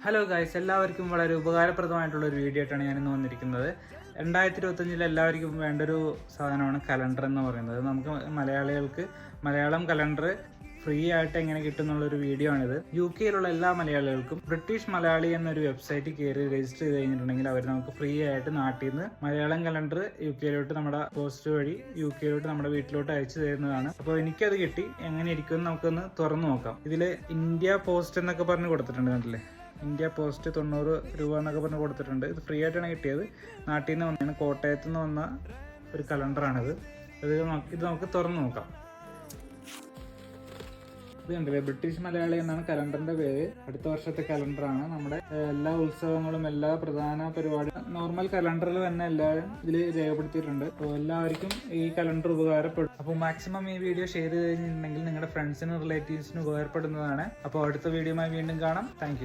Hello guys, എല്ലാവർക്കും വളരെ ഉപകാരപ്രദമായിട്ടുള്ള ഒരു വീഡിയോ ആയിട്ടാണ് ഞാനിന്ന് വന്നിരിക്കുന്നത്. 2025 എല്ലാവർക്കും വേണ്ടൊരു സാധനമാണ് കലണ്ടർ എന്ന് പറയുന്നത്. നമുക്ക് മലയാളികൾക്ക് മലയാളം കലണ്ടർ ഫ്രീ ആയിട്ട് എങ്ങനെ കിട്ടും എന്നുള്ളൊരു വീഡിയോ ആണിത്. UK-യിലുള്ള എല്ലാ മലയാളികൾക്കും ബ്രിട്ടീഷ് മലയാളി എന്നൊരു വെബ്സൈറ്റിൽ കയറി രജിസ്റ്റർ ചെയ്ത് കഴിഞ്ഞിട്ടുണ്ടെങ്കിൽ അവർ നമുക്ക് ഫ്രീ ആയിട്ട് നാട്ടിൽ നിന്ന് മലയാളം കലണ്ടർ UK-യിലോട്ട് നമ്മുടെ പോസ്റ്റ് വഴി UK-യിലോട്ട് നമ്മുടെ വീട്ടിലോട്ട് അയച്ചു തരുന്നതാണ്. അപ്പോൾ എനിക്കത് കിട്ടി. എങ്ങനെ ഇരിക്കുമെന്ന് നമുക്കൊന്ന് തുറന്നു നോക്കാം. ഇതിൽ ഇന്ത്യ പോസ്റ്റ് എന്നൊക്കെ പറഞ്ഞ് കൊടുത്തിട്ടുണ്ട്, കണ്ടില്ലേ? ഇന്ത്യ പോസ്റ്റ് 90 രൂപ എന്നൊക്കെ പറഞ്ഞ് കൊടുത്തിട്ടുണ്ട്. ഇത് ഫ്രീ ആയിട്ടാണ് കിട്ടിയത്. നാട്ടിൽ നിന്ന് വന്നതാണ്, കോട്ടയത്ത് നിന്ന് വന്ന ഒരു കലണ്ടറാണിത്. ഇത് നമുക്ക് തുറന്നു നോക്കാം. ഇത് കണ്ടില്ലേ, ബ്രിട്ടീഷ് മലയാളി എന്നാണ് കലണ്ടറിന്റെ പേര്. അടുത്ത വർഷത്തെ കലണ്ടറാണ്. നമ്മുടെ എല്ലാ ഉത്സവങ്ങളും എല്ലാ പ്രധാന പരിപാടികളും നോർമൽ കലണ്ടറിൽ തന്നെ എല്ലാവരും ഇതിൽ രേഖപ്പെടുത്തിയിട്ടുണ്ട്. അപ്പോൾ എല്ലാവർക്കും ഈ കലണ്ടർ ഉപകാരപ്പെടും. അപ്പോൾ മാക്സിമം ഈ വീഡിയോ ഷെയർ ചെയ്ത് കഴിഞ്ഞിട്ടുണ്ടെങ്കിൽ നിങ്ങളുടെ ഫ്രണ്ട്സിനും റിലേറ്റീവ്സിനും ഉപകാരപ്പെടുന്നതാണ്. അപ്പോൾ അടുത്ത വീഡിയോയുമായി വീണ്ടും കാണാം. താങ്ക്